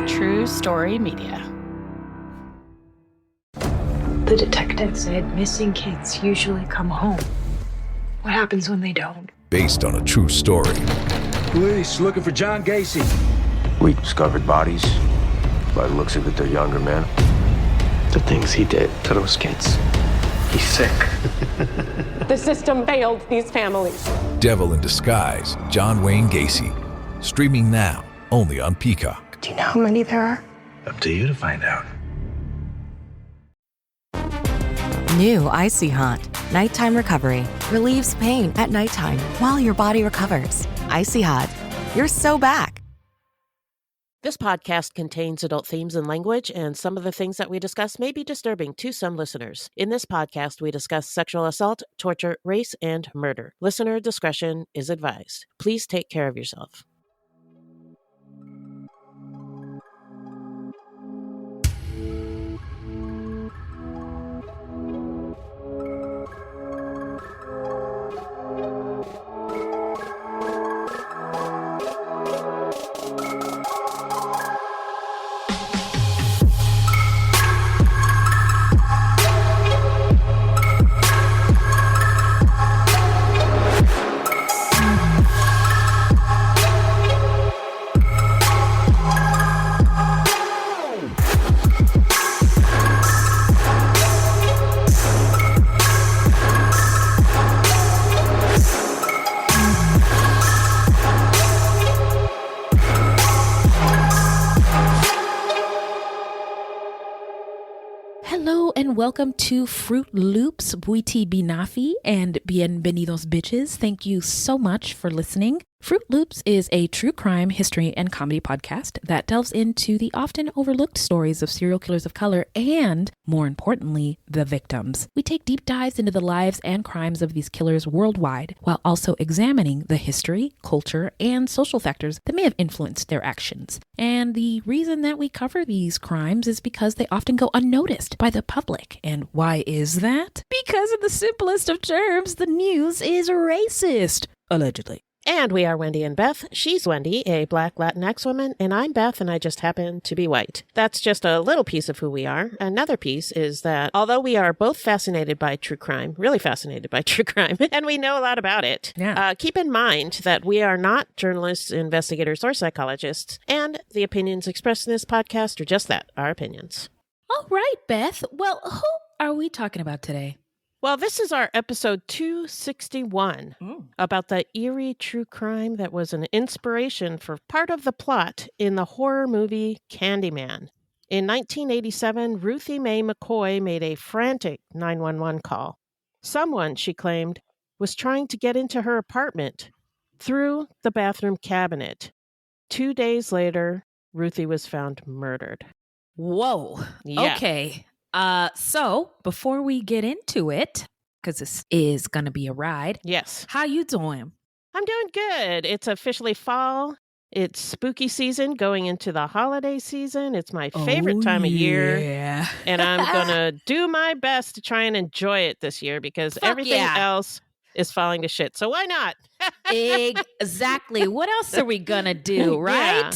True Story Media. The detective said missing kids usually come home. What happens when they don't? Based on a true story. Police looking for John Gacy. We discovered bodies. By the looks of it, they're younger men. The things he did to those kids. He's sick. The system failed these families. Devil in Disguise, John Wayne Gacy. Streaming now, only on Peacock. Do you know how many there are? Up to you to find out. New Icy Hot. Nighttime recovery. Relieves pain at nighttime while your body recovers. Icy Hot. You're so back. This podcast contains adult themes and language, and some of the things that we discuss may be disturbing to some listeners. In this podcast, we discuss sexual assault, torture, race, and murder. Listener discretion is advised. Please take care of yourself. Welcome to Fruitloops, Buiti Binafi, and Bienvenidos Bitches. Thank you so much for listening. Fruitloops is a true crime, history, and comedy podcast that delves into the often overlooked stories of serial killers of color and, more importantly, the victims. We take deep dives into the lives and crimes of these killers worldwide, while also examining the history, culture, and social factors that may have influenced their actions. And the reason that we cover these crimes is because they often go unnoticed by the public. And why is that? Because in the simplest of terms, the news is racist. Allegedly. And we are Wendy and Beth. She's Wendy, a Black Latinx woman, and I'm Beth, and I just happen to be white. That's just a little piece of who we are. Another piece is that although we are both fascinated by true crime, really fascinated by true crime, and we know a lot about it, keep in mind that we are not journalists, investigators, or psychologists, and the opinions expressed in this podcast are just that, our opinions. All right, Beth. Well, who are we talking about today? Well, this is our episode 261 about the eerie true crime that was an inspiration for part of the plot in the horror movie Candyman. In 1987, Ruthie Mae McCoy made a frantic 911 call. Someone, she claimed, was trying to get into her apartment through the bathroom cabinet. 2 days later, Ruthie was found murdered. Whoa. Yeah. Okay. So before we get into it, because this is going to be a ride. Yes. How you doing? I'm doing good. It's officially fall. It's spooky season going into the holiday season. It's my favorite time of year. And I'm going to do my best to try and enjoy it this year because everything else is falling to shit. So why not? Exactly. What else are we going to do, right? Yeah.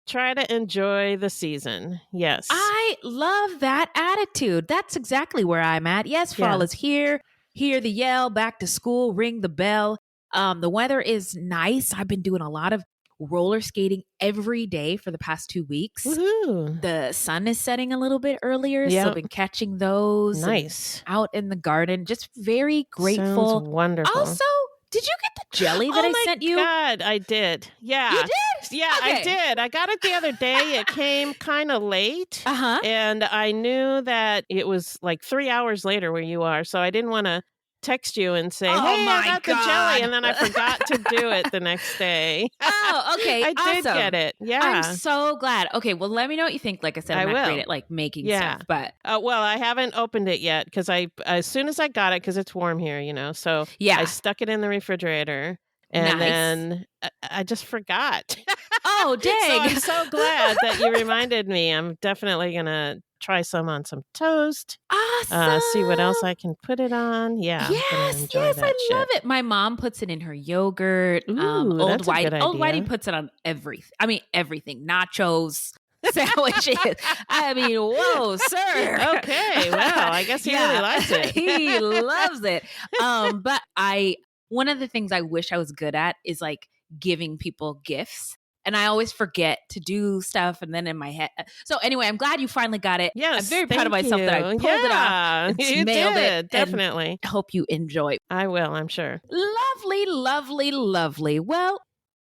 Try to enjoy the season. Yes. I love that attitude. That's exactly where I'm at. Yes, fall is here. Hear the yell, back to school, ring the bell. The weather is nice. I've been doing a lot of roller skating every day for the past 2 weeks. Woohoo. The sun is setting a little bit earlier, so I've been catching those. Nice. Out in the garden. Just very grateful. Sounds wonderful. Also, did you get the jelly that I sent you? Oh my God, I did. Yeah. You did? Yeah, Okay. I did. I got it the other day. It came kind of late. And I knew that it was like 3 hours later where you are. So I didn't want to text you and say, hey, I got the jelly. And then I forgot to do it the next day. Oh, okay. I did get it. Yeah. I'm so glad. Okay, well, let me know what you think. Like I said, I'm not great at like making stuff. But well, I haven't opened it yet because as soon as I got it, because it's warm here, so I stuck it in the refrigerator. And then I just forgot. Oh, dang. So I'm so glad that you reminded me. I'm definitely going to try some on some toast. Awesome. See what else I can put it on. Yeah. Yes, I love it. My mom puts it in her yogurt. Ooh, Old that's a good Whitey idea. puts it on everything. I mean, everything. Nachos, sandwiches. I mean, whoa, sir. Okay. Well, I guess he really likes it. He loves it. But one of the things I wish I was good at is like giving people gifts. And I always forget to do stuff. And then in my head. So anyway, I'm glad you finally got it. Yes. I'm very proud of myself that I pulled it off. You Nailed did, it. definitely. I hope you enjoy. I will, I'm sure. Lovely, lovely, lovely. Well,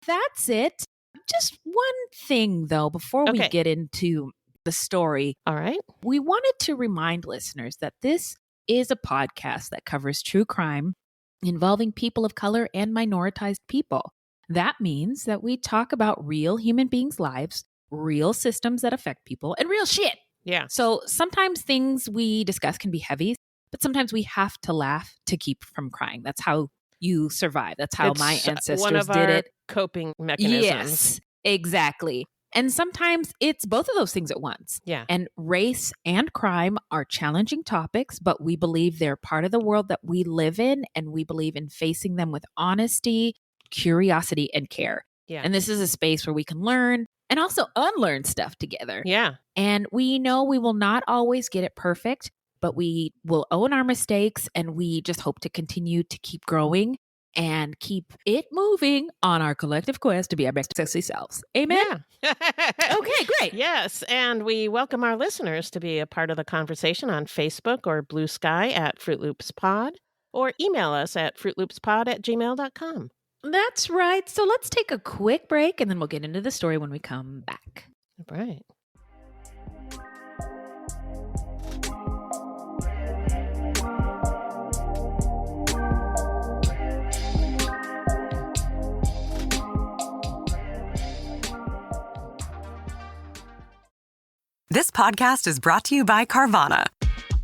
that's it. Just one thing, though, before we get into the story. All right. We wanted to remind listeners that this is a podcast that covers true crime involving people of color and minoritized people. That means that we talk about real human beings' lives, real systems that affect people, and real shit. Yeah. So sometimes things we discuss can be heavy, but sometimes we have to laugh to keep from crying. That's how you survive. That's how my ancestors one of did our it. Coping mechanisms. Yes, exactly. And sometimes it's both of those things at once. Yeah. And race and crime are challenging topics, but we believe they're part of the world that we live in, and we believe in facing them with honesty, curiosity, and care. Yeah. And this is a space where we can learn and also unlearn stuff together. Yeah. And we know we will not always get it perfect, but we will own our mistakes, and we just hope to continue to keep growing and keep it moving on our collective quest to be our best sexy selves. Amen? Yeah. Okay, great. Yes. And we welcome our listeners to be a part of the conversation on Facebook or Blue Sky at Fruitloops Pod, or email us at fruitloopspod@gmail.com. That's right. So let's take a quick break, and then we'll get into the story when we come back. All right. This podcast is brought to you by Carvana.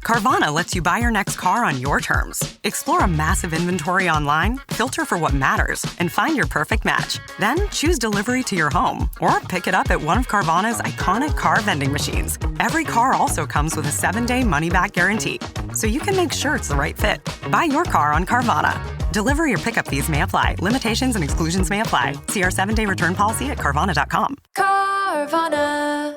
Carvana lets you buy your next car on your terms. Explore a massive inventory online, filter for what matters, and find your perfect match. Then choose delivery to your home or pick it up at one of Carvana's iconic car vending machines. Every car also comes with a 7-day money-back guarantee, so you can make sure it's the right fit. Buy your car on Carvana. Delivery or pickup fees may apply. Limitations and exclusions may apply. See our 7-day return policy at Carvana.com. Carvana.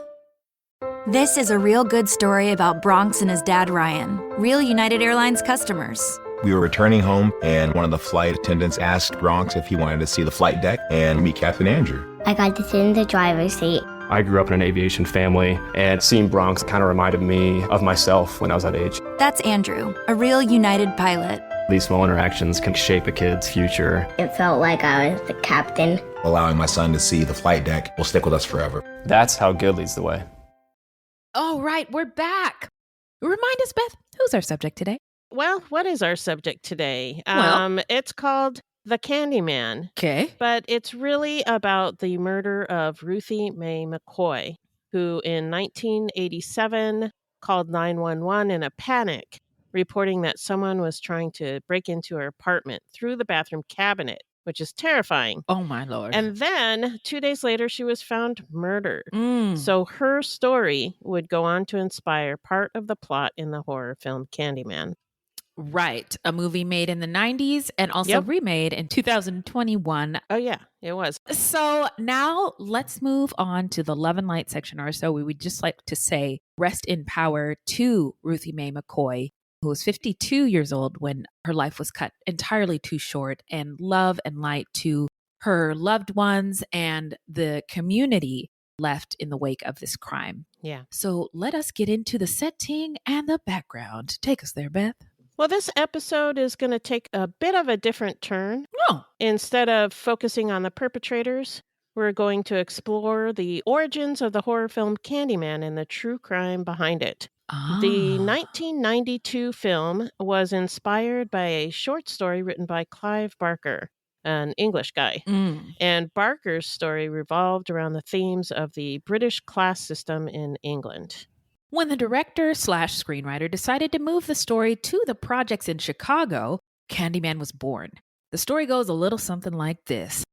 This is a real good story about Bronx and his dad, Ryan, real United Airlines customers. We were returning home, and one of the flight attendants asked Bronx if he wanted to see the flight deck and meet Captain Andrew. I got to sit in the driver's seat. I grew up in an aviation family, and seeing Bronx kind of reminded me of myself when I was that age. That's Andrew, a real United pilot. These small interactions can shape a kid's future. It felt like I was the captain. Allowing my son to see the flight deck will stick with us forever. That's how good leads the way. All right, we're back. Remind us, Beth, who's our subject today? Well, what is our subject today? Well, it's called The Candyman. Okay. But it's really about the murder of Ruthie Mae McCoy, who in 1987 called 911 in a panic, reporting that someone was trying to break into her apartment through the bathroom cabinet, which is terrifying. Oh, my Lord. And then 2 days later, she was found murdered. So her story would go on to inspire part of the plot in the horror film Candyman. Right. A movie made in the 90s and also remade in 2021. Oh, yeah, it was. So now let's move on to the love and light section, or so we would just like to say rest in power to Ruthie Mae McCoy, who was 52 years old when her life was cut entirely too short, and love and light to her loved ones and the community left in the wake of this crime. Yeah. So let us get into the setting and the background. Take us there, Beth. Well, this episode is going to take a bit of a different turn. Oh. Instead of focusing on the perpetrators, we're going to explore the origins of the horror film Candyman and the true crime behind it. The 1992 film was inspired by a short story written by Clive Barker, an English guy. And Barker's story revolved around the themes of the British class system in England. When the director/screenwriter decided to move the story to the projects in Chicago, Candyman was born. The story goes a little something like this.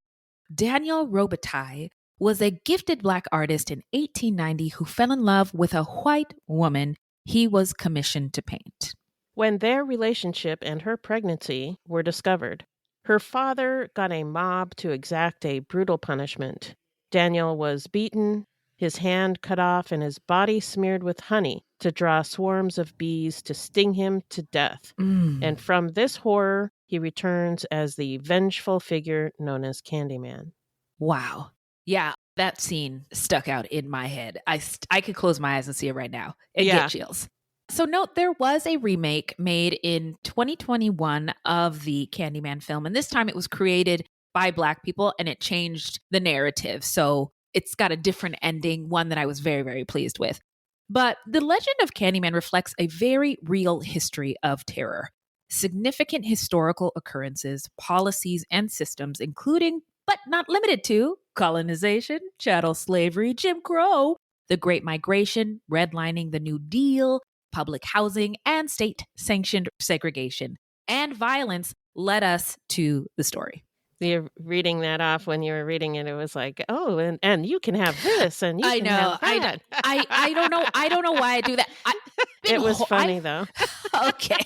Daniel Robitaille was a gifted Black artist in 1890 who fell in love with a white woman he was commissioned to paint. When their relationship and her pregnancy were discovered, her father got a mob to exact a brutal punishment. Daniel was beaten, his hand cut off, and his body smeared with honey to draw swarms of bees to sting him to death. And from this horror, he returns as the vengeful figure known as Candyman. Wow. Yeah, that scene stuck out in my head. I could close my eyes and see it right now and get chills. So note, there was a remake made in 2021 of the Candyman film, and this time it was created by Black people, and it changed the narrative. So it's got a different ending, one that I was very, very pleased with. But the legend of Candyman reflects a very real history of terror. Significant historical occurrences, policies, and systems, including, but not limited to, colonization, chattel slavery, Jim Crow, the Great Migration, redlining, the New Deal, public housing, and state-sanctioned segregation and violence led us to the story. You're reading that off when you were reading it. It was like, oh, and you can have this, and you can have that. I don't know. I don't know why I do that. It was funny, though. Okay.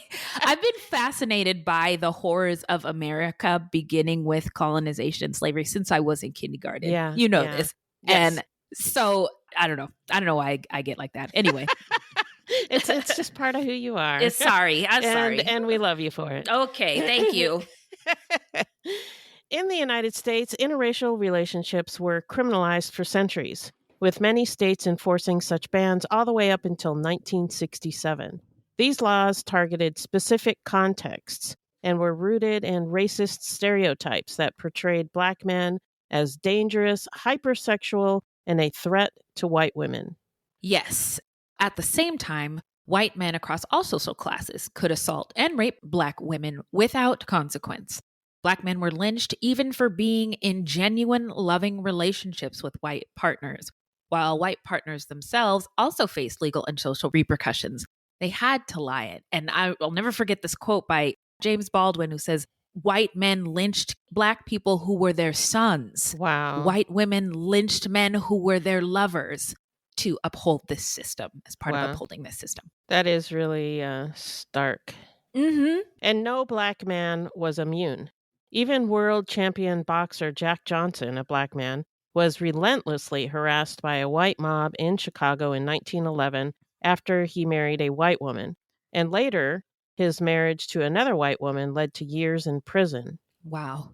I've been fascinated by the horrors of America, beginning with colonization and slavery since I was in kindergarten. Yeah. You know this. Yes. And so I don't know. I don't know why I get like that. Anyway. It's just part of who you are. I'm sorry. And we love you for it. Okay. Thank you. In the United States, interracial relationships were criminalized for centuries, with many states enforcing such bans all the way up until 1967. These laws targeted specific contexts and were rooted in racist stereotypes that portrayed Black men as dangerous, hypersexual, and a threat to white women. Yes. At the same time, white men across all social classes could assault and rape Black women without consequence. Black men were lynched even for being in genuine, loving relationships with white partners, while white partners themselves also faced legal and social repercussions. They had to lie it. And I'll never forget this quote by James Baldwin, who says, white men lynched Black people who were their sons. Wow. White women lynched men who were their lovers to uphold this system, as part of upholding this system. That is really stark. Mm-hmm. And no Black man was immune. Even world champion boxer Jack Johnson, a Black man, was relentlessly harassed by a white mob in Chicago in 1911 after he married a white woman. And later, his marriage to another white woman led to years in prison. Wow.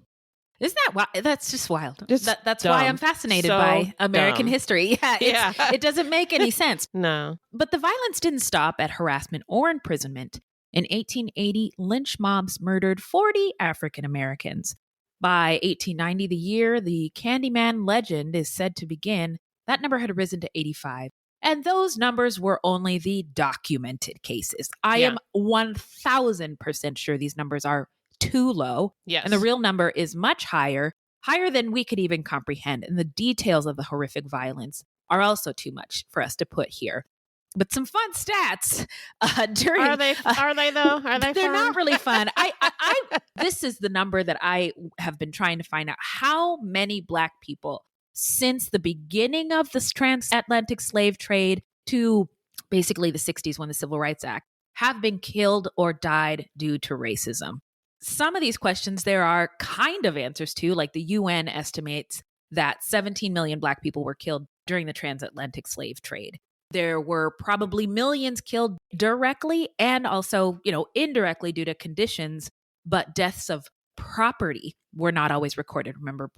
Isn't that wild? That's just wild. That's dumb. why I'm fascinated So by American dumb. history. Yeah, it doesn't make any sense. No. But the violence didn't stop at harassment or imprisonment. In 1880, lynch mobs murdered 40 African Americans. By 1890, the year the Candyman legend is said to begin, that number had risen to 85. And those numbers were only the documented cases. I am 1,000% sure these numbers are too low. Yes. And the real number is much higher than we could even comprehend. And the details of the horrific violence are also too much for us to put here. But some fun stats during. Are they though? Are they? They're fun? not really fun. This is the number that I have been trying to find out. How many Black people since the beginning of this transatlantic slave trade to basically the 60s when the Civil Rights Act have been killed or died due to racism? Some of these questions there are kind of answers to, like the UN estimates that 17 million Black people were killed during the transatlantic slave trade. There were probably millions killed directly and also, indirectly due to conditions, but deaths of property were not always recorded. Remember,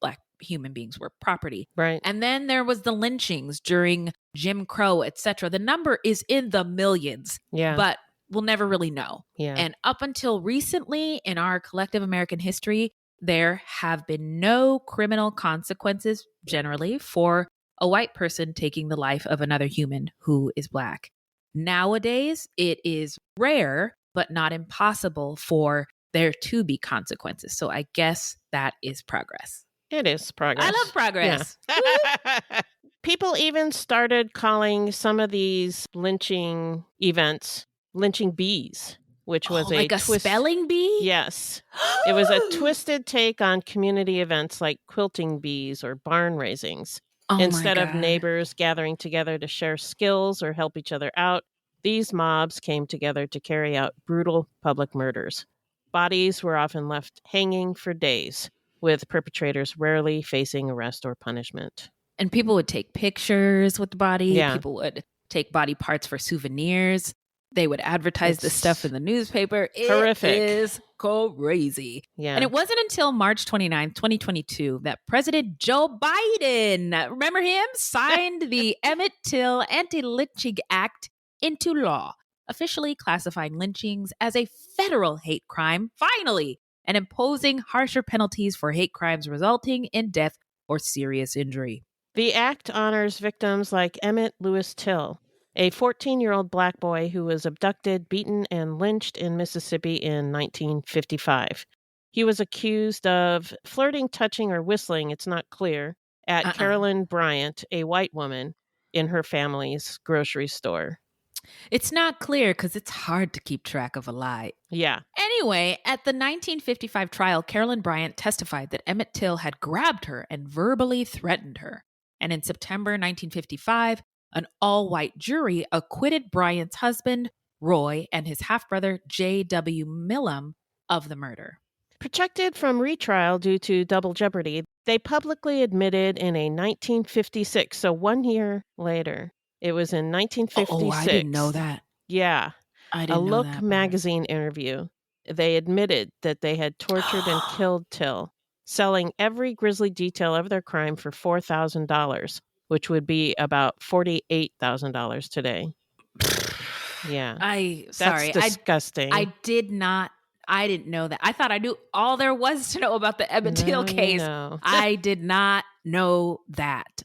Black human beings were property. Right. And then there was the lynchings during Jim Crow, etc. The number is in the millions. Yeah. But we'll never really know. Yeah. And up until recently in our collective American history, there have been no criminal consequences generally for a white person taking the life of another human who is Black. Nowadays, it is rare, but not impossible for there to be consequences. So I guess that is progress. It is progress. I love progress. Yeah. People even started calling some of these lynching events lynching bees. which was like a spelling bee? Yes. It was a twisted take on community events like quilting bees or barn raisings. Oh Instead my of God. neighbors gathering together to share skills or help each other out, these mobs came together to carry out brutal public murders. Bodies were often left hanging for days, with perpetrators rarely facing arrest or punishment. And people would take pictures with the body. Yeah. People would take body parts for souvenirs. They would advertise this It's stuff in the newspaper. horrific. It is crazy. Yeah. And it wasn't until March 29th, 2022 that President Joe Biden, remember him, signed the Emmett Till Anti-Lynching Act into law, officially classifying lynchings as a federal hate crime, finally, and imposing harsher penalties for hate crimes resulting in death or serious injury. The act honors victims like Emmett Lewis Till, a 14-year-old black boy who was abducted, beaten, and lynched in Mississippi in 1955. He was accused of flirting, touching, or whistling, it's not clear, at Carolyn Bryant, a white woman, in her family's grocery store. It's not clear because it's hard to keep track of a lie. Yeah. Anyway, at the 1955 trial, Carolyn Bryant testified that Emmett Till had grabbed her and verbally threatened her. And in September 1955, an all-white jury acquitted Bryant's husband, Roy, and his half-brother, J.W. Millam, of the murder. Protected from retrial due to double jeopardy, they publicly admitted in a 1956, so 1 year later. It was in 1956. Oh, I didn't know that. Yeah. I didn't know Look that. magazine interview. They admitted that they had tortured and killed Till, selling every grisly detail of their crime for $4,000, which would be about $48,000 today. Yeah. Sorry. That's disgusting. I didn't know that. I thought I knew all there was to know about the Emmett Till case. I did not know that.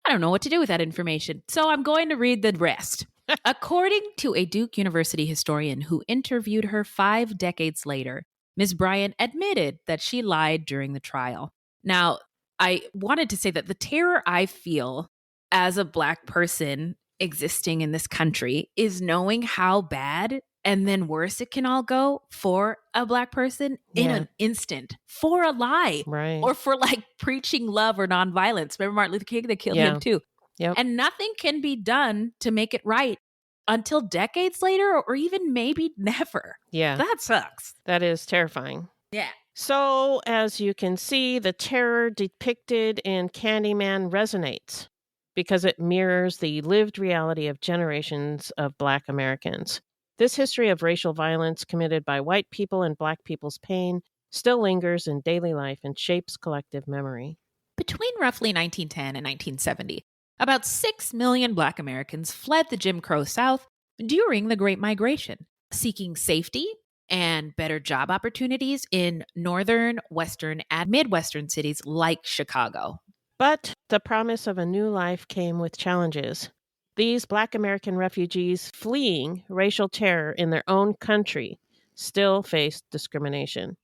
I don't know what to do with that information, so I'm going to read the rest. According to a Duke University historian who interviewed her 5 decades later, Ms. Bryant admitted that she lied during the trial. Now, I wanted to say that the terror I feel as a Black person existing in this country is knowing how bad and then worse it can all go for a Black person in an instant for a lie, right? Or for like preaching love or nonviolence. Remember Martin Luther King? They killed him too. Yep. And nothing can be done to make it right until decades later or even maybe never. Yeah. That sucks. That is terrifying. Yeah. So, as you can see, the terror depicted in Candyman resonates because it mirrors the lived reality of generations of Black Americans. This history of racial violence committed by white people and Black people's pain still lingers in daily life and shapes collective memory. Between roughly 1910 and 1970, about 6 million Black Americans fled the Jim Crow South during the Great Migration, seeking safety and better job opportunities in northern, western, and midwestern cities like Chicago. But the promise of a new life came with challenges. These Black American refugees fleeing racial terror in their own country still faced discrimination.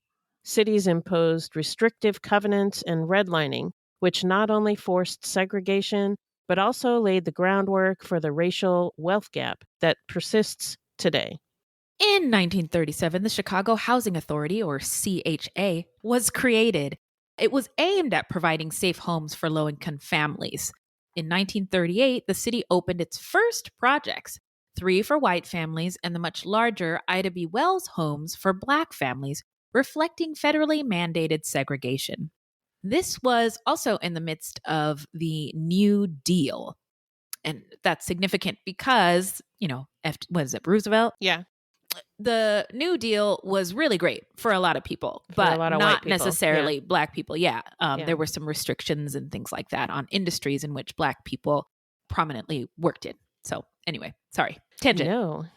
Cities imposed restrictive covenants and redlining, which not only forced segregation, but also laid the groundwork for the racial wealth gap that persists today. In 1937, the Chicago Housing Authority, or CHA, was created. It was aimed at providing safe homes for low-income families. In 1938, the city opened its first projects, 3 for white families and the much larger Ida B. Wells homes for Black families, reflecting federally mandated segregation. This was also in the midst of the New Deal. And that's significant because, was it Roosevelt? Yeah. The New Deal was really great for a lot of people, but not necessarily Black people. Yeah. There were some restrictions and things like that on industries in which Black people prominently worked in. So anyway, sorry. Tangent.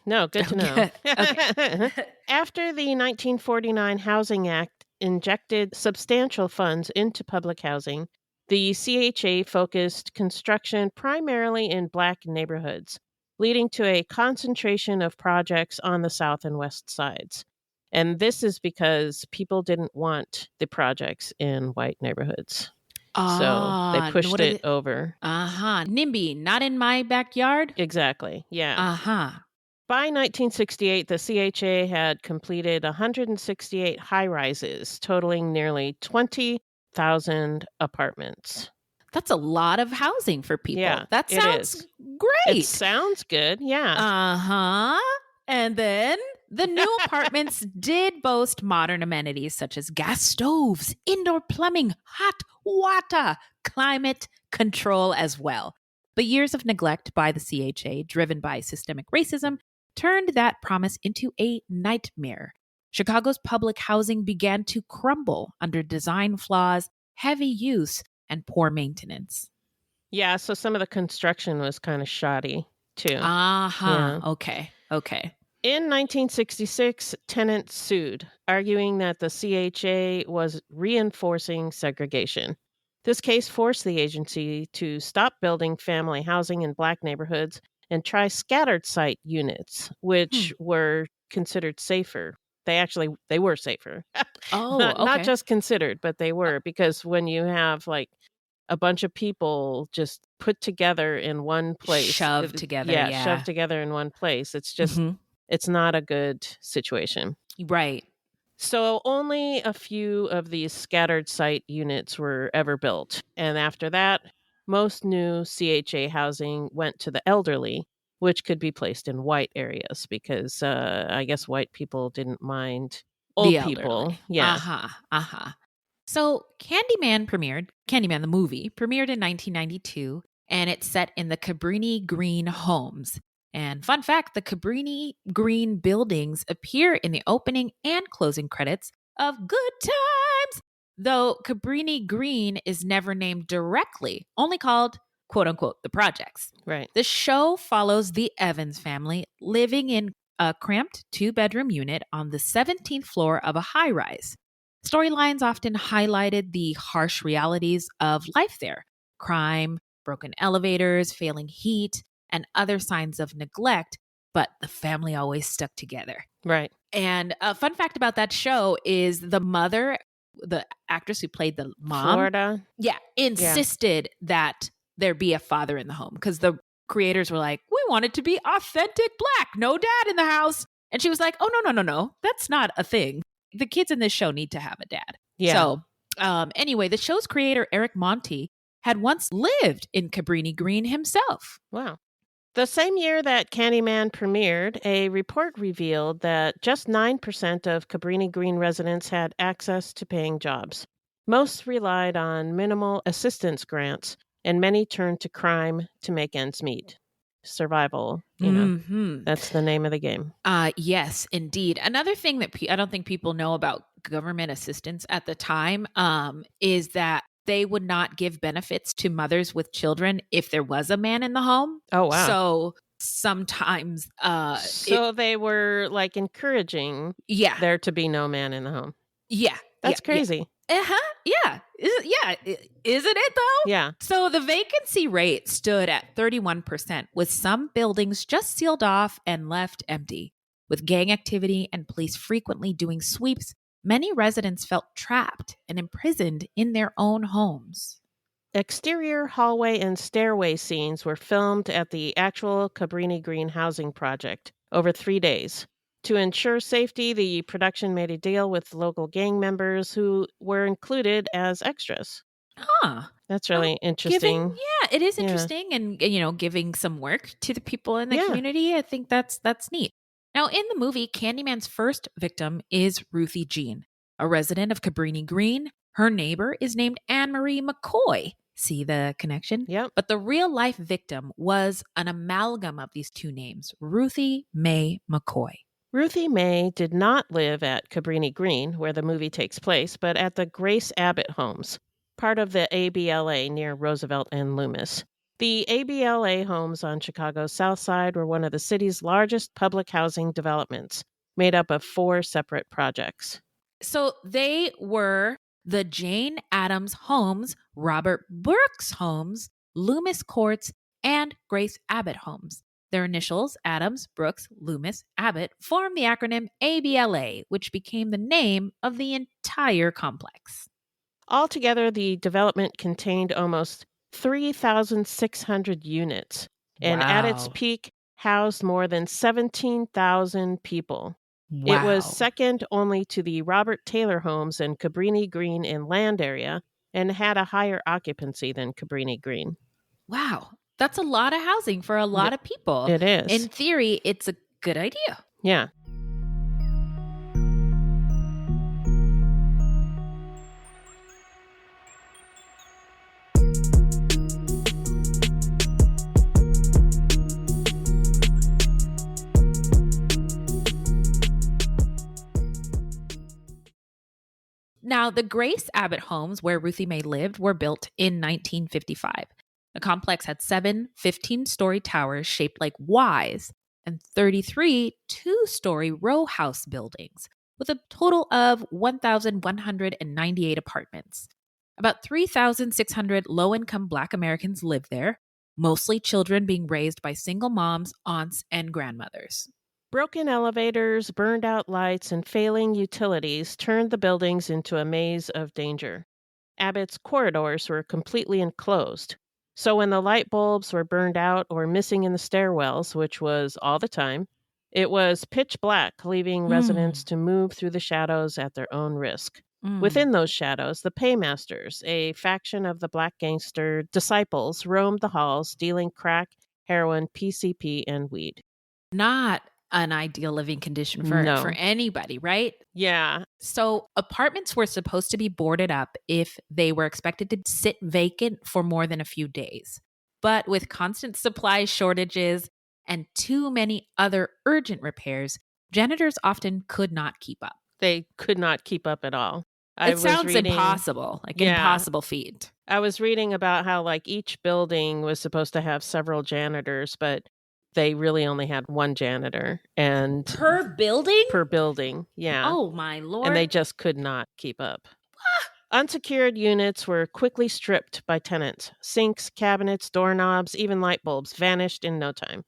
No, good to know. Okay. After the 1949 Housing Act injected substantial funds into public housing, the CHA focused construction primarily in Black neighborhoods, leading to a concentration of projects on the south and west sides. And this is because people didn't want the projects in white neighborhoods. So they pushed it over. NIMBY, not in my backyard? Exactly, yeah. By 1968, the CHA had completed 168 high-rises, totaling nearly 20,000 apartments. That's a lot of housing for people. Yeah, that it sounds is. great. It sounds good, yeah. Uh-huh. And then the new apartments did boast modern amenities such as gas stoves, indoor plumbing, hot water, climate control as well. But years of neglect by the CHA, driven by systemic racism, turned that promise into a nightmare. Chicago's public housing began to crumble under design flaws, heavy use, and poor maintenance. Yeah, so some of the construction was kind of shoddy, too. Uh-huh. Yeah. Okay. In 1966, tenants sued, arguing that the CHA was reinforcing segregation. This case forced the agency to stop building family housing in Black neighborhoods and try scattered site units, which were considered safer. They were safer. Oh, Not just considered, but they were, because when you have like a bunch of people just put together in one place. Shoved together, yeah. Shoved together in one place. It's just, it's not a good situation. Right. So only a few of these scattered site units were ever built. And after that, most new CHA housing went to the elderly, which could be placed in white areas because I guess white people didn't mind old people. Yeah. Uh-huh. So Candyman the movie, premiered in 1992, and it's set in the Cabrini Green homes. And fun fact, the Cabrini Green buildings appear in the opening and closing credits of Good Times, though Cabrini Green is never named directly, only called, quote unquote, the projects. Right. The show follows the Evans family living in a cramped 2-bedroom unit on the 17th floor of a high-rise. Storylines often highlighted the harsh realities of life there: crime, broken elevators, failing heat, and other signs of neglect, but the family always stuck together. Right. And a fun fact about that show is the mother, the actress who played the mom, Florida. Yeah, insisted that there be a father in the home because the creators were like, we want it to be authentic Black, no dad in the house. And she was like, oh, no. That's not a thing. The kids in this show need to have a dad. Yeah. So anyway, the show's creator, Eric Monti, had once lived in Cabrini Green himself. Wow. The same year that Candyman premiered, a report revealed that just 9% of Cabrini Green residents had access to paying jobs. Most relied on minimal assistance grants, and many turned to crime to make ends meet. Survival, that's the name of the game. Yes, indeed. Another thing that I don't think people know about government assistance at the time is that they would not give benefits to mothers with children if there was a man in the home. Oh, wow. So sometimes... they were like encouraging there to be no man in the home. Yeah. That's crazy. Yeah. Isn't it though? Yeah. So the vacancy rate stood at 31%, with some buildings just sealed off and left empty. With gang activity and police frequently doing sweeps, many residents felt trapped and imprisoned in their own homes. Exterior hallway and stairway scenes were filmed at the actual Cabrini Green housing project over 3 days. To ensure safety, the production made a deal with local gang members who were included as extras. That's really interesting. It is interesting, and giving some work to the people in the community. I think that's neat. Now, in the movie, Candyman's first victim is Ruthie Jean, a resident of Cabrini Green. Her neighbor is named Anne-Marie McCoy. See the connection? Yep. But the real-life victim was an amalgam of these two names, Ruthie Mae McCoy. Ruthie Mae did not live at Cabrini Green, where the movie takes place, but at the Grace Abbott homes, part of the ABLA near Roosevelt and Loomis. The ABLA homes on Chicago's South Side were one of the city's largest public housing developments, made up of 4 separate projects. So they were the Jane Addams homes, Robert Brooks homes, Loomis Courts, and Grace Abbott homes. Their initials, Addams, Brooks, Loomis, Abbott, form the acronym ABLA, which became the name of the entire complex. Altogether, the development contained almost 3,600 units, and at its peak, housed more than 17,000 people. Wow. It was second only to the Robert Taylor homes in Cabrini Green in land area and had a higher occupancy than Cabrini Green. Wow. That's a lot of housing for a lot of people. It is. In theory, it's a good idea. Yeah. Now, the Grace Abbott homes where Ruthie Mae lived were built in 1955. The complex had 7 15-story towers shaped like Ys and 33 two-story row house buildings with a total of 1,198 apartments. About 3,600 low-income Black Americans lived there, mostly children being raised by single moms, aunts, and grandmothers. Broken elevators, burned out lights, and failing utilities turned the buildings into a maze of danger. Abbott's corridors were completely enclosed. So when the light bulbs were burned out or missing in the stairwells, which was all the time, it was pitch black, leaving residents to move through the shadows at their own risk. Within those shadows, the Paymasters, a faction of the Black gangster disciples, roamed the halls, dealing crack, heroin, PCP, and weed. Not an ideal living condition for anybody, right? Yeah. So apartments were supposed to be boarded up if they were expected to sit vacant for more than a few days. But with constant supply shortages and too many other urgent repairs, janitors often could not keep up. They could not keep up at all. It sounds impossible, impossible feat. I was reading about how each building was supposed to have several janitors, but they really only had one janitor. And per building? Per building, yeah. Oh, my Lord. And they just could not keep up. Unsecured units were quickly stripped by tenants. Sinks, cabinets, doorknobs, even light bulbs vanished in no time.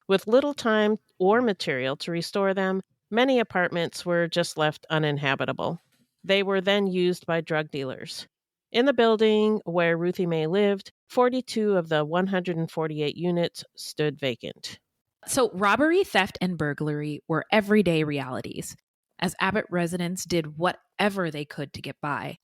With little time or material to restore them, many apartments were just left uninhabitable. They were then used by drug dealers. In the building where Ruthie Mae lived, 42 of the 148 units stood vacant. So robbery, theft, and burglary were everyday realities, as Abbott residents did whatever they could to get by.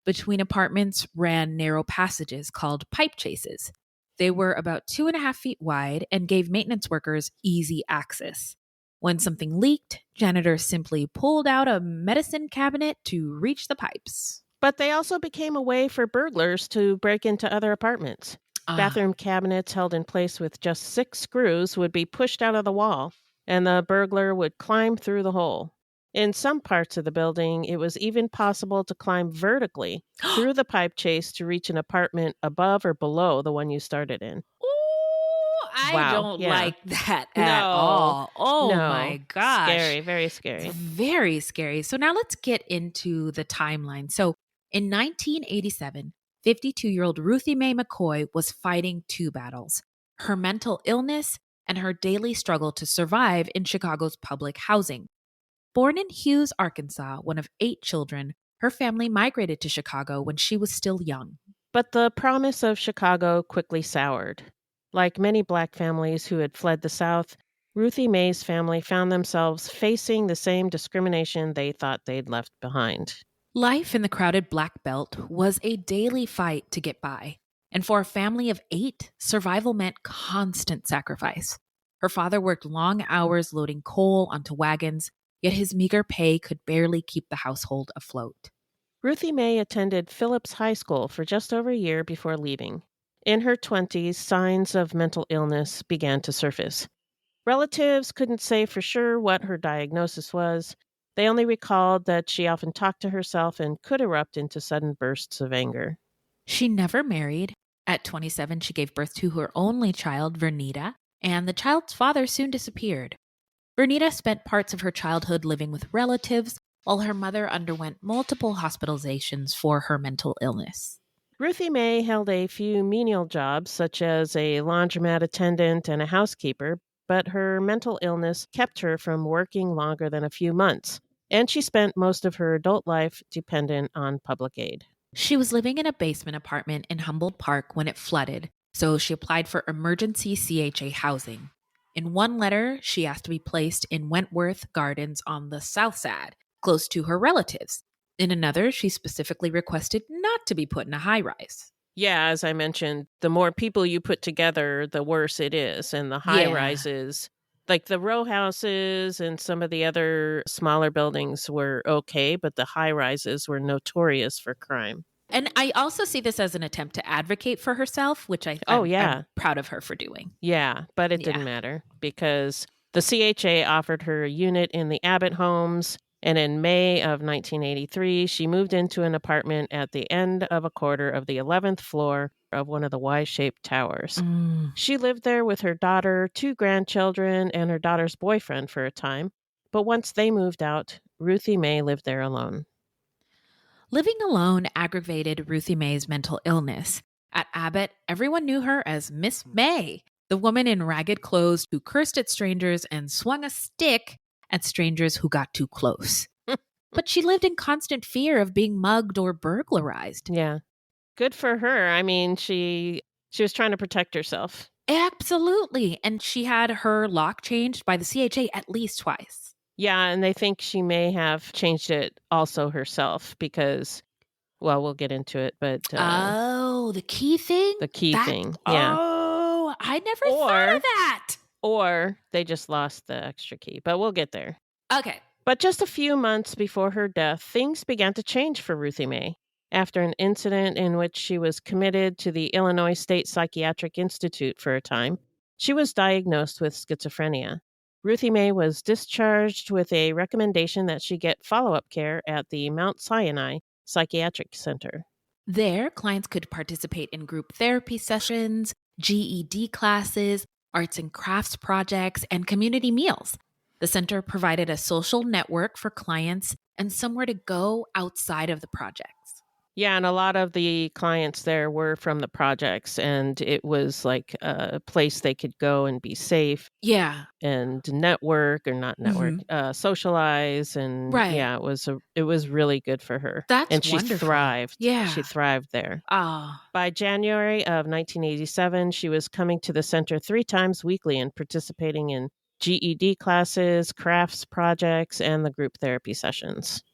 Between apartments ran narrow passages called pipe chases. They were about 2.5 feet wide and gave maintenance workers easy access. When something leaked, janitors simply pulled out a medicine cabinet to reach the pipes. But they also became a way for burglars to break into other apartments. Bathroom cabinets held in place with just 6 screws would be pushed out of the wall, and the burglar would climb through the hole. In some parts of the building, it was even possible to climb vertically through the pipe chase to reach an apartment above or below the one you started in. I don't like that at all. Oh, no. My gosh. Scary, very scary. Very scary. So now let's get into the timeline. So in 1987, 52-year-old Ruthie Mae McCoy was fighting 2 battles, her mental illness and her daily struggle to survive in Chicago's public housing. Born in Hughes, Arkansas, one of 8 children, her family migrated to Chicago when she was still young. But the promise of Chicago quickly soured. Like many Black families who had fled the South, Ruthie Mae's family found themselves facing the same discrimination they thought they'd left behind. Life in the crowded Black Belt was a daily fight to get by. And for a family of 8, survival meant constant sacrifice. Her father worked long hours loading coal onto wagons, yet his meager pay could barely keep the household afloat. Ruthie Mae attended Phillips High School for just over a year before leaving. In her 20s, signs of mental illness began to surface. Relatives couldn't say for sure what her diagnosis was. They only recalled that she often talked to herself and could erupt into sudden bursts of anger. She never married. At 27, she gave birth to her only child, Vernita, and the child's father soon disappeared. Vernita spent parts of her childhood living with relatives, while her mother underwent multiple hospitalizations for her mental illness. Ruthie Mae held a few menial jobs, such as a laundromat attendant and a housekeeper, but her mental illness kept her from working longer than a few months, and she spent most of her adult life dependent on public aid. She was living in a basement apartment in Humboldt Park when it flooded, so she applied for emergency CHA housing. In one letter, she asked to be placed in Wentworth Gardens on the South Side, close to her relatives. In another, she specifically requested not to be put in a high-rise. Yeah, as I mentioned, the more people you put together, the worse it is. And the high rises, like the row houses and some of the other smaller buildings were okay, but the high rises were notorious for crime. And I also see this as an attempt to advocate for herself, which I'm proud of her for doing. Yeah, but it didn't matter because the CHA offered her a unit in the Abbott homes. And in May of 1983, she moved into an apartment at the end of a quarter of the 11th floor of one of the Y-shaped towers. She lived there with her daughter, 2 grandchildren, and her daughter's boyfriend for a time. But once they moved out, Ruthie Mae lived there alone. Living alone aggravated Ruthie Mae's mental illness. At Abbott, everyone knew her as Miss May, the woman in ragged clothes who cursed at strangers and swung a stick at strangers who got too close. But she lived in constant fear of being mugged or burglarized. Yeah. Good for her. I mean, she was trying to protect herself. Absolutely. And she had her lock changed by the CHA at least twice. Yeah, and they think she may have changed it also herself because, well, we'll get into it, but... the key thing? The key thing, yeah. Oh, I never thought of that. Or they just lost the extra key, but we'll get there. Okay. But just a few months before her death, things began to change for Ruthie Mae. After an incident in which she was committed to the Illinois State Psychiatric Institute for a time, she was diagnosed with schizophrenia. Ruthie Mae was discharged with a recommendation that she get follow-up care at the Mount Sinai Psychiatric Center. There, clients could participate in group therapy sessions, GED classes, arts and crafts projects, and community meals. The center provided a social network for clients and somewhere to go outside of the projects. Yeah, and a lot of the clients there were from the projects, and it was like a place they could go and be safe. Yeah. And network, or not network, socialize, and yeah, it was really good for her. That's wonderful. She thrived. Yeah. She thrived there. Oh. By January of 1987, she was coming to the center 3 times weekly and participating in GED classes, crafts projects, and the group therapy sessions.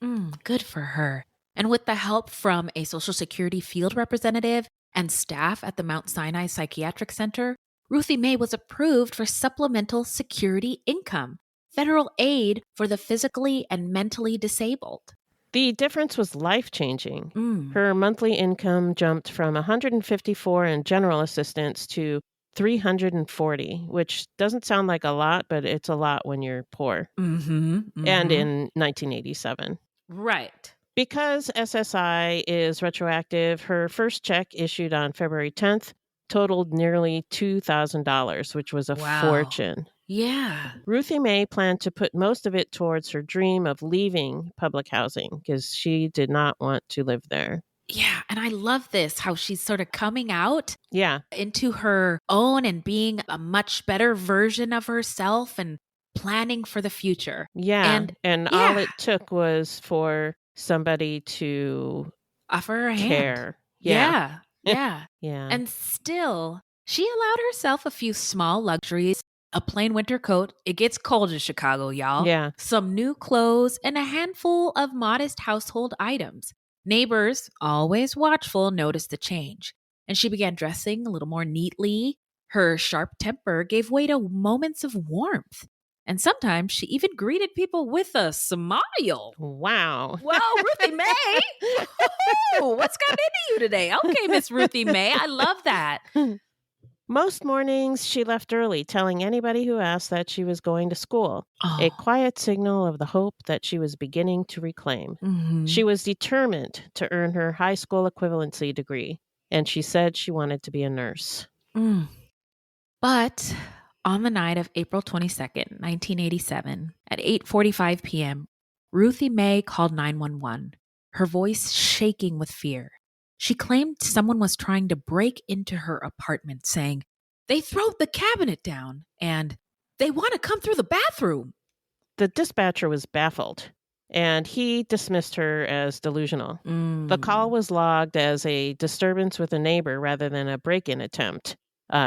Good for her. And with the help from a Social Security field representative and staff at the Mount Sinai Psychiatric Center, Ruthie Mae was approved for supplemental security income, federal aid for the physically and mentally disabled. The difference was life-changing. Her monthly income jumped from $154 in general assistance to $340, which doesn't sound like a lot, but it's a lot when you're poor. And in 1987. Right. Because SSI is retroactive, her first check issued on February 10th totaled nearly $2,000, which was a fortune. Yeah. Ruthie Mae planned to put most of it towards her dream of leaving public housing because she did not want to live there. Yeah, and I love this, how she's sort of coming out into her own and being a much better version of herself and planning for the future. Yeah, and all it took was for somebody to offer her a care. Hand. Yeah. Yeah. Yeah. And still, she allowed herself a few small luxuries, a plain winter coat. It gets cold in Chicago, y'all. Yeah. Some new clothes and a handful of modest household items. Neighbors, always watchful, noticed the change, and she began dressing a little more neatly. Her sharp temper gave way to moments of warmth. And sometimes she even greeted people with a smile. Wow. Well, Ruthie Mae, what's gotten into you today? Okay, Miss Ruthie Mae, I love that. Most mornings, she left early, telling anybody who asked that she was going to school, a quiet signal of the hope that she was beginning to reclaim. She was determined to earn her high school equivalency degree, and she said she wanted to be a nurse. But on the night of April 22nd, 1987, at 8:45 p.m., Ruthie Mae called 911, her voice shaking with fear. She claimed someone was trying to break into her apartment, saying, "They throwed the cabinet down, and they want to come through the bathroom." The dispatcher was baffled, and he dismissed her as delusional. The call was logged as a disturbance with a neighbor rather than a break-in attempt.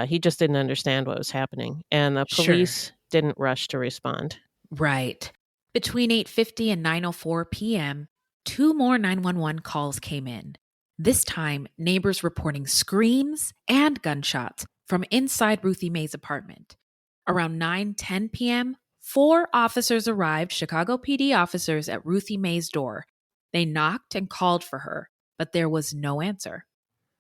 He just didn't understand what was happening, and the police didn't rush to respond. Right. Between 8:50 and 9:04 p.m., 2 more 911 calls came in. This time, neighbors reporting screams and gunshots from inside Ruthie Mae's apartment. Around 9:10 p.m., 4 officers arrived, Chicago PD officers, at Ruthie Mae's door. They knocked and called for her, but there was no answer.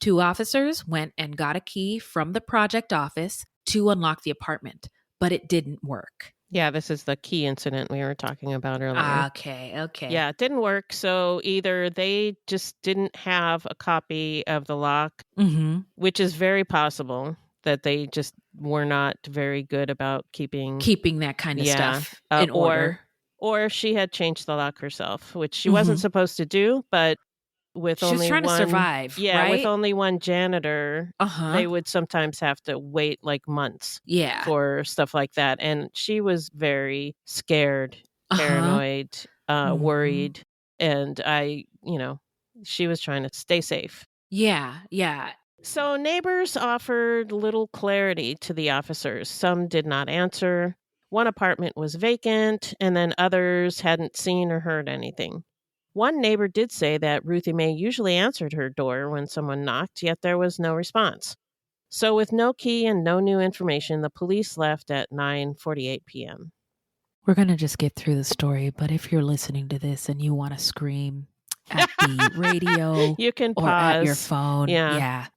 2 officers went and got a key from the project office to unlock the apartment, but it didn't work. Yeah, this is the key incident we were talking about earlier. Okay. Yeah, it didn't work. So either they just didn't have a copy of the lock, which is very possible that they just were not very good about keeping that kind of stuff in order. Or she had changed the lock herself, which she wasn't supposed to do, but with she was only trying one, to survive, yeah, right? with only one janitor, they would sometimes have to wait like months for stuff like that. And she was very scared, paranoid, worried. And she was trying to stay safe. Yeah. So neighbors offered little clarity to the officers. Some did not answer. One apartment was vacant, and then others hadn't seen or heard anything. One neighbor did say that Ruthie Mae usually answered her door when someone knocked, yet there was no response. So with no key and no new information, the police left at 9:48 p.m. We're going to just get through the story, but if you're listening to this and you want to scream at the radio you can or pause. at your phone. Yeah.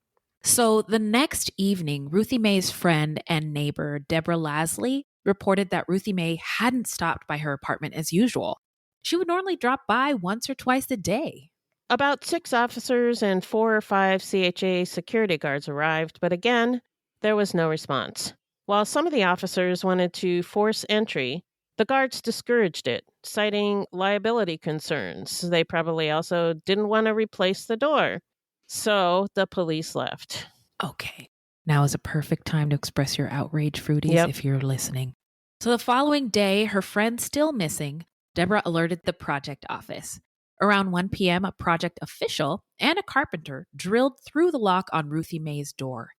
So the next evening, Ruthie Mae's friend and neighbor, Deborah Lasley, reported that Ruthie Mae hadn't stopped by her apartment as usual. She would normally drop by once or twice a day. About 6 officers and 4 or 5 CHA security guards arrived, but again, there was no response. While some of the officers wanted to force entry, the guards discouraged it, citing liability concerns. They probably also didn't want to replace the door. So the police left. Okay. Now is a perfect time to express your outrage, Fruities, if you're listening. So the following day, her friend still missing, Deborah alerted the project office. Around 1 p.m., a project official and a carpenter drilled through the lock on Ruthie Mae's door.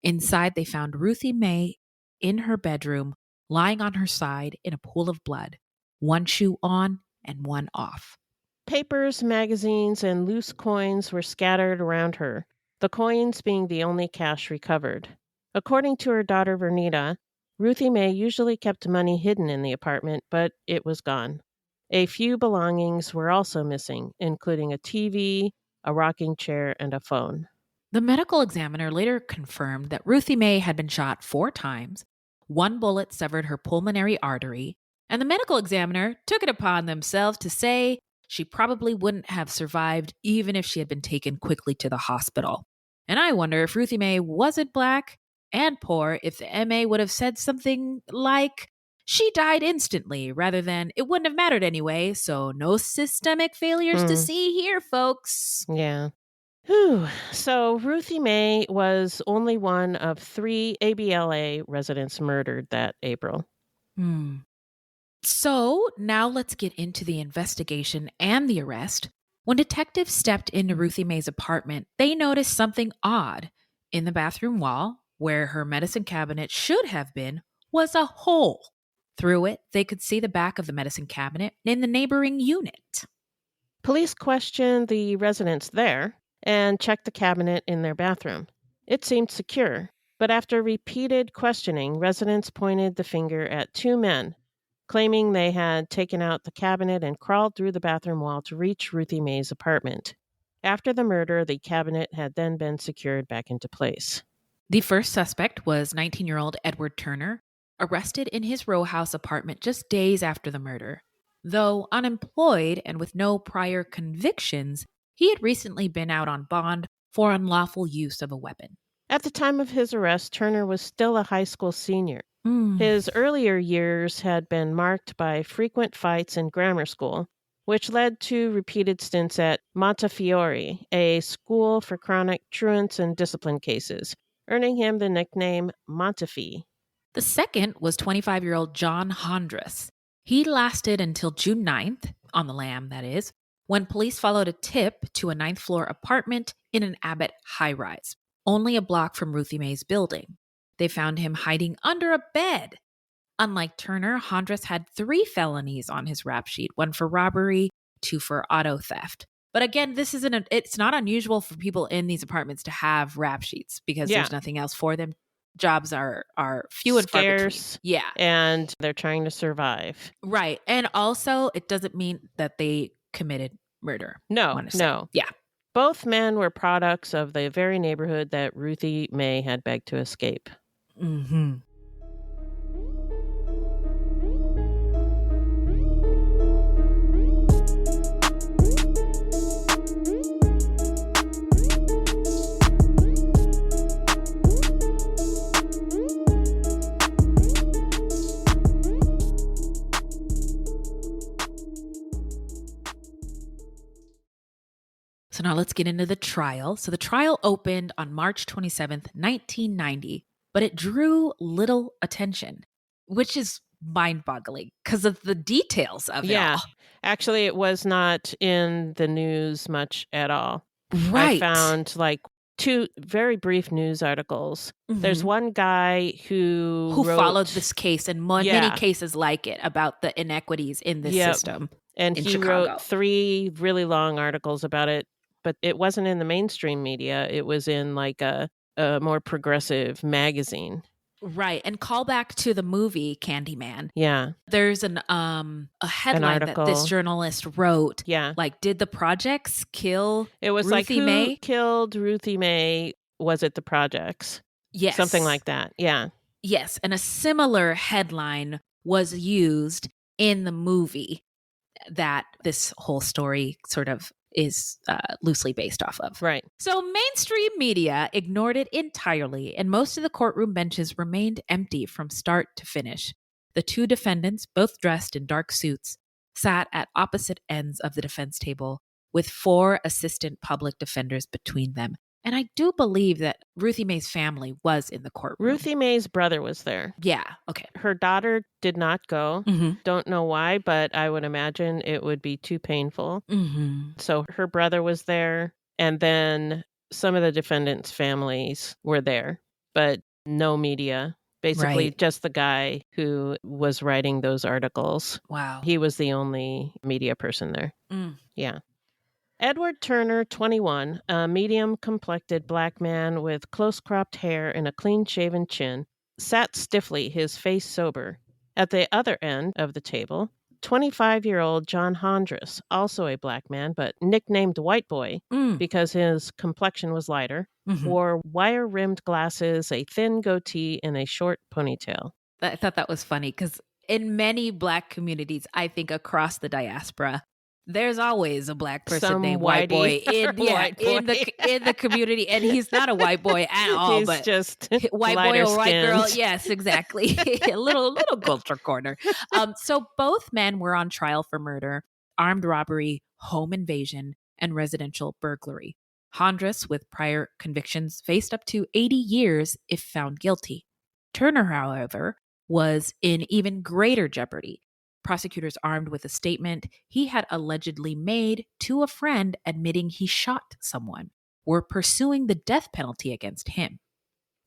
Inside, they found Ruthie Mae in her bedroom, lying on her side in a pool of blood, one shoe on and one off. Papers, magazines, and loose coins were scattered around her, the coins being the only cash recovered. According to her daughter Vernita, Ruthie Mae usually kept money hidden in the apartment, but it was gone. A few belongings were also missing, including a TV, a rocking chair, and a phone. The medical examiner later confirmed that Ruthie Mae had been shot 4 times, 1 bullet severed her pulmonary artery, and the medical examiner took it upon themselves to say she probably wouldn't have survived even if she had been taken quickly to the hospital. And I wonder if Ruthie Mae wasn't black and poor, if the MA would have said something like, she died instantly, rather than it wouldn't have mattered anyway, so no systemic failures to see here, folks. Yeah. Whew. So Ruthie Mae was only one of 3 ABLA residents murdered that April. So now let's get into the investigation and the arrest. When detectives stepped into Ruthie Mae's apartment, they noticed something odd. In the bathroom wall, where her medicine cabinet should have been, was a hole. Through it, they could see the back of the medicine cabinet in the neighboring unit. Police questioned the residents there and checked the cabinet in their bathroom. It seemed secure, but after repeated questioning, residents pointed the finger at 2 men, claiming they had taken out the cabinet and crawled through the bathroom wall to reach Ruthie Mae's apartment. After the murder, the cabinet had then been secured back into place. The first suspect was 19-year-old Edward Turner, arrested in his row house apartment just days after the murder. Though unemployed and with no prior convictions, he had recently been out on bond for unlawful use of a weapon. At the time of his arrest, Turner was still a high school senior. His earlier years had been marked by frequent fights in grammar school, which led to repeated stints at Montefiore, a school for chronic truants and discipline cases, earning him the nickname Montefi. The second was 25-year-old John Hondras. He lasted until June 9th, on the lam that is, when police followed a tip to a 9th-floor apartment in an Abbott high-rise, only a block from Ruthie Mae's building. They found him hiding under a bed. Unlike Turner, Hondros had 3 felonies on his rap sheet, 1 for robbery, 2 for auto theft. But again, it's not unusual for people in these apartments to have rap sheets because there's nothing else for them. Jobs are few and far between. Yeah. And they're trying to survive. Right. And also, it doesn't mean that they committed murder. No. Yeah. Both men were products of the very neighborhood that Ruthie Mae had begged to escape. Mm-hmm. So now let's get into the trial. So the trial opened on March 27th, 1990, but it drew little attention, which is mind-boggling because of the details of it all. Actually, it was not in the news much at all. Right. I found like 2 very brief news articles. Mm-hmm. There's one guy who followed this case and many cases like it about the inequities in this system. And in he Chicago. wrote 3 really long articles about it, but it wasn't in the mainstream media. It was in like a more progressive magazine. Right. And call back to the movie Candyman. Yeah. There's a headline that this journalist wrote. Yeah. Like, did the projects kill It was Ruthie like, who Mae? killed Ruthie Mae? Was it the projects? Yes. Something like that. Yeah. Yes. And a similar headline was used in the movie that this whole story sort of is loosely based off of. Right. So mainstream media ignored it entirely, and most of the courtroom benches remained empty from start to finish. The 2 defendants, both dressed in dark suits, sat at opposite ends of the defense table with 4 assistant public defenders between them. And I do believe that Ruthie Mae's family was in the courtroom. Ruthie Mae's brother was there. Yeah. Okay. Her daughter did not go. Mm-hmm. Don't know why, but I would imagine it would be too painful. Mm-hmm. So her brother was there. And then some of the defendants' families were there, but no media. Basically, just the guy who was writing those articles. Wow. He was the only media person there. Mm. Yeah. Edward Turner, 21, a medium-complected black man with close-cropped hair and a clean-shaven chin, sat stiffly, his face sober. At the other end of the table, 25-year-old John Hondros, also a black man, but nicknamed White Boy because his complexion was lighter, wore wire-rimmed glasses, a thin goatee, and a short ponytail. I thought that was funny because in many black communities, I think across the diaspora, there's always a black person named White Boy in the community, and he's not a white boy at all. He's but just white boy or white girl. Yes, exactly. a little culture corner. So both men were on trial for murder, armed robbery, home invasion, and residential burglary. Hondros, with prior convictions, faced up to 80 years if found guilty. Turner, however, was in even greater jeopardy. Prosecutors, armed with a statement he had allegedly made to a friend admitting he shot someone, were pursuing the death penalty against him.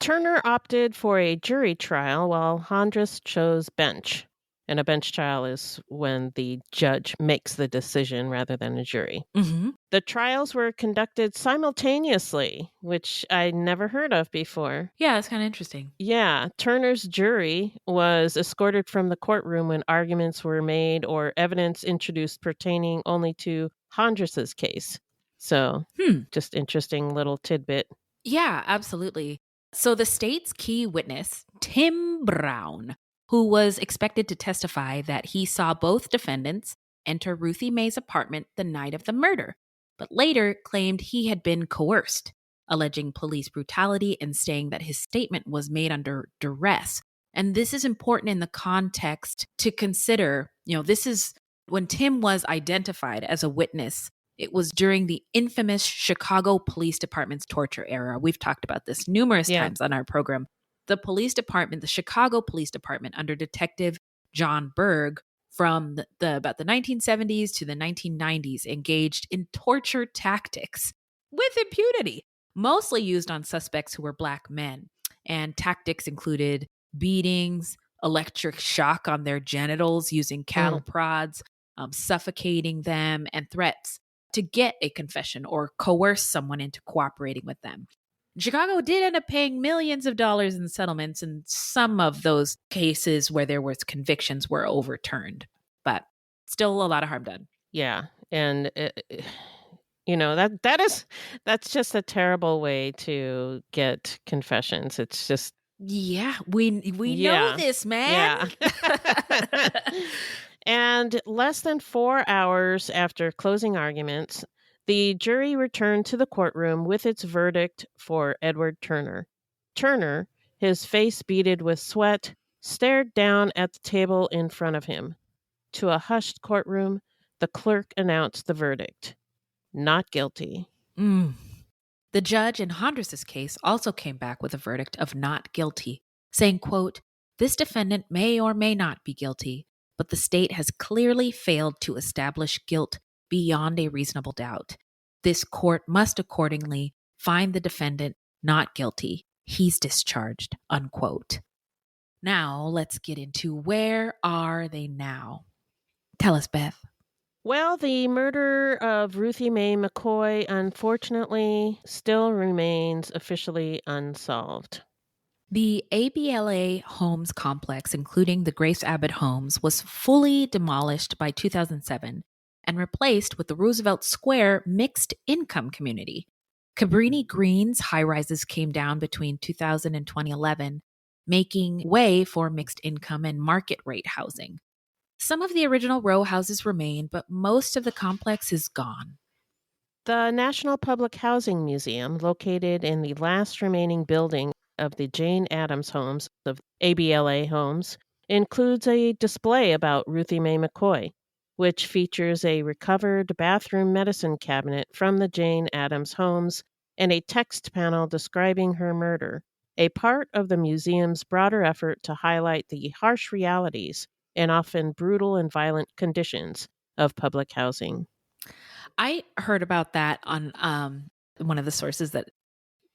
Turner opted for a jury trial while Hondros chose bench. And a bench trial is when the judge makes the decision rather than a jury. Mm-hmm. The trials were conducted simultaneously, which I never heard of before. Yeah, it's kind of interesting. Yeah, Turner's jury was escorted from the courtroom when arguments were made or evidence introduced pertaining only to Hondros's case. So, just interesting little tidbit. Yeah, absolutely. So the state's key witness, Tim Brown, who was expected to testify that he saw both defendants enter Ruthie Mae's apartment the night of the murder, but later claimed he had been coerced, alleging police brutality and saying that his statement was made under duress. And this is important in the context to consider, this is when Tim was identified as a witness. It was during the infamous Chicago Police Department's torture era. We've talked about this numerous times on our program. The Chicago Police Department under Detective John Berg from about the 1970s to the 1990s engaged in torture tactics with impunity, mostly used on suspects who were black men. and tactics included beatings, electric shock on their genitals using cattle prods, suffocating them, and threats to get a confession or coerce someone into cooperating with them. Chicago did end up paying millions of dollars in settlements, and some of those cases where there was convictions were overturned, but still a lot of harm done. Yeah, and that's just a terrible way to get confessions. It's just we know this, man. Yeah. And less than 4 hours after closing arguments, the jury returned to the courtroom with its verdict for Edward Turner. Turner, his face beaded with sweat, stared down at the table in front of him. To a hushed courtroom, the clerk announced the verdict. Not guilty. The judge in Hondrus's case also came back with a verdict of not guilty, saying, quote, "This defendant may or may not be guilty, but the state has clearly failed to establish guilt beyond a reasonable doubt. This court must accordingly find the defendant not guilty. He's discharged," unquote. Now let's get into where are they now? Tell us, Beth. Well, the murder of Ruthie Mae McCoy, unfortunately, still remains officially unsolved. The ABLA Homes complex, including the Grace Abbott homes, was fully demolished by 2007 and replaced with the Roosevelt Square mixed income community. Cabrini Green's high-rises came down between 2000 and 2011, making way for mixed income and market rate housing. Some of the original row houses remain, but most of the complex is gone. The National Public Housing Museum, located in the last remaining building of the Jane Addams homes of ABLA homes, includes a display about Ruthie Mae McCoy, which features a recovered bathroom medicine cabinet from the Jane Addams homes and a text panel describing her murder, a part of the museum's broader effort to highlight the harsh realities and often brutal and violent conditions of public housing. I heard about that on one of the sources that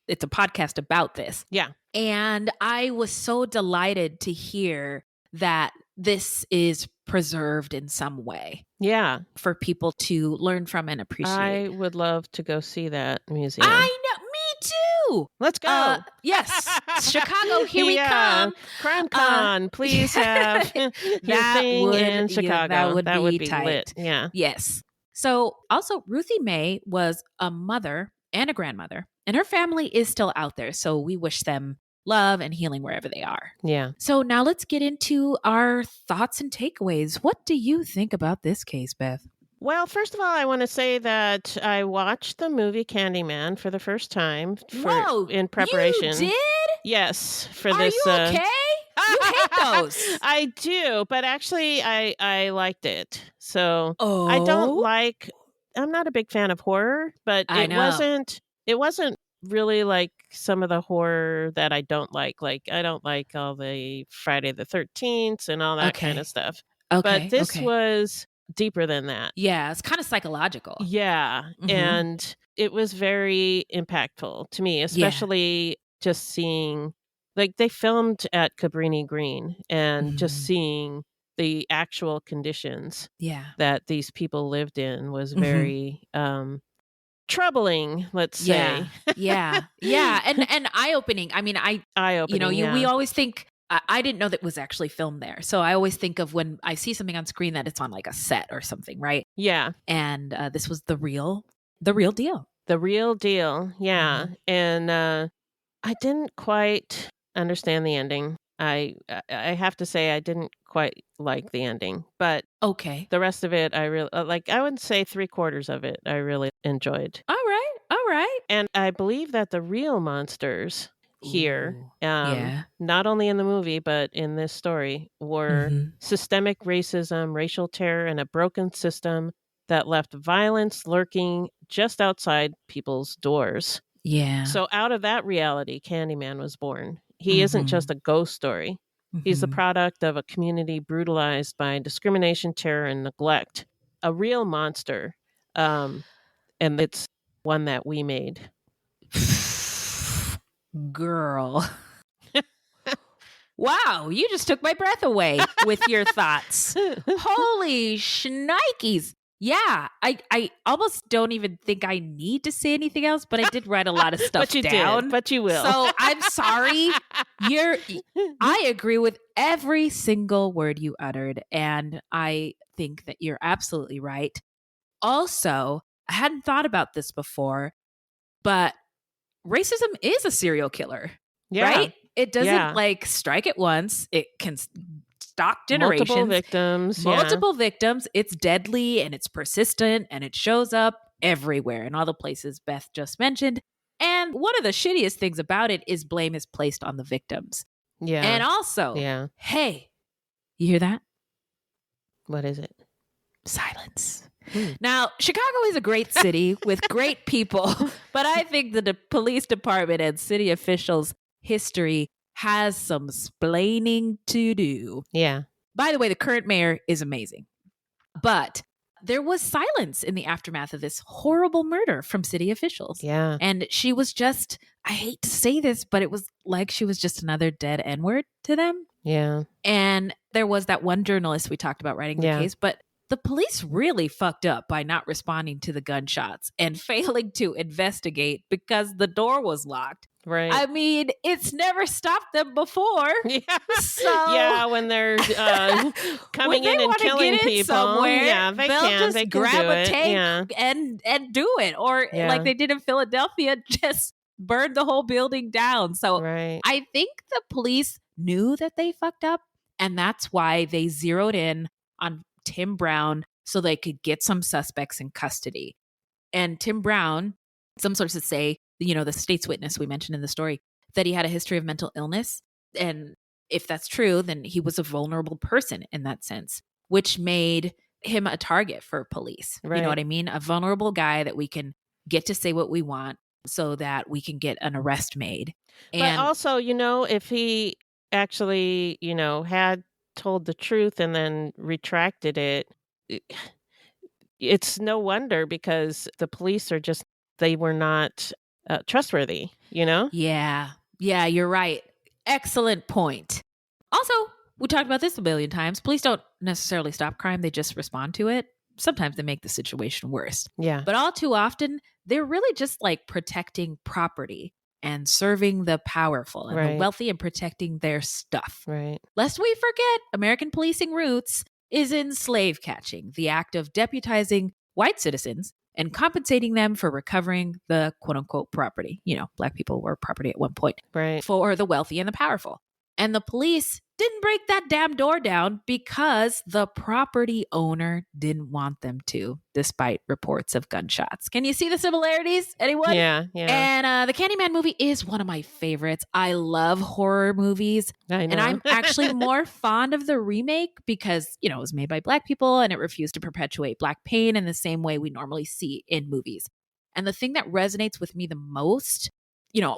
it's a podcast about this. Yeah. And I was so delighted to hear that this is preserved in some way. Yeah. For people to learn from and appreciate. I would love to go see that museum. I know. Me too. Let's go. Yes. Chicago, here we come. Crime Con, please have your thing in Chicago. That would be tight. Lit. Yeah. Yes. So also Ruthie Mae was a mother and a grandmother, and her family is still out there. So we wish them love and healing wherever they are. Yeah. So now let's get into our thoughts and takeaways. What do you think about this case, Beth? Well, first of all, I want to say that I watched the movie Candyman for the first time in preparation. You did? Yes. For Are this. You okay? You hate those. I do, but actually I liked it. So Oh. I don't like, I'm not a big fan of horror, but it wasn't really like some of the horror that I don't like. Like, I don't like all the Friday the 13th and all that kind of stuff. Okay. But this was deeper than that. Yeah, it's kind of psychological. Yeah. Mhm. And it was very impactful to me, especially just seeing, like, they filmed at Cabrini Green and just seeing the actual conditions that these people lived in was very troubling, let's say. Yeah. And eye-opening. I mean, eye-opening, we always think, I didn't know that was actually filmed there. So I always think of when I see something on screen that it's on like a set or something, right? Yeah. And this was the real deal. The real deal. Yeah. And I didn't quite understand the ending. I have to say I didn't quite like the ending, but okay. The rest of it I really like. I would say 3/4 of it I really enjoyed. All right. And I believe that the real monsters here, not only in the movie but in this story, were systemic racism, racial terror, and a broken system that left violence lurking just outside people's doors. Yeah. So out of that reality, Candyman was born. He isn't just a ghost story. He's the product of a community brutalized by discrimination, terror, and neglect. A real monster. And it's one that we made. Girl. Wow, you just took my breath away with your thoughts. Holy shnikes. Yeah, I almost don't even think I need to say anything else, but I did write a lot of stuff but you down. Did, but you will. So I'm sorry. I agree with every single word you uttered, and I think that you're absolutely right. Also, I hadn't thought about this before, but racism is a serial killer, right? It doesn't like strike at once. It can stalk generations. Multiple victims. It's deadly and it's persistent and it shows up everywhere in all the places Beth just mentioned. And one of the shittiest things about it is blame is placed on the victims. Yeah. And also, hey, you hear that? What is it? Silence. Now, Chicago is a great city with great people, but I think the police department and city officials' history has some splaining to do. Yeah. By the way, the current mayor is amazing. But there was silence in the aftermath of this horrible murder from city officials. Yeah. And she was just, I hate to say this, but it was like she was just another dead N-word to them. Yeah. And there was that one journalist we talked about writing the case, but the police really fucked up by not responding to the gunshots and failing to investigate because the door was locked. Right. I mean, it's never stopped them before. Yeah. So when they're coming in and killing people somewhere, they can just grab a tank Yeah. and do it. Or like they did in Philadelphia, just burn the whole building down. So I think the police knew that they fucked up, and that's why they zeroed in on Tim Brown so they could get some suspects in custody. And Tim Brown, some sources say, the state's witness we mentioned in the story, that he had a history of mental illness. And if that's true, then he was a vulnerable person in that sense, which made him a target for police. Right. You know what I mean? A vulnerable guy that we can get to say what we want so that we can get an arrest made. But also, if he actually, had told the truth and then retracted it, it's no wonder because the police they were not trustworthy, Yeah, you're right. Excellent point. Also, we talked about this a billion times. Police don't necessarily stop crime. They just respond to it. Sometimes they make the situation worse. Yeah. But all too often, they're really just like protecting property and serving the powerful and the wealthy and protecting their stuff. Right. Lest we forget, American policing roots is in slave catching, the act of deputizing white citizens and compensating them for recovering the quote unquote property. Black people were property at one point for the wealthy and the powerful. And the police didn't break that damn door down because the property owner didn't want them to, despite reports of gunshots. Can you see the similarities, anyone? Yeah. And the Candyman movie is one of my favorites. I love horror movies. I know. And I'm actually more fond of the remake because, it was made by Black people and it refused to perpetuate Black pain in the same way we normally see in movies. And the thing that resonates with me the most,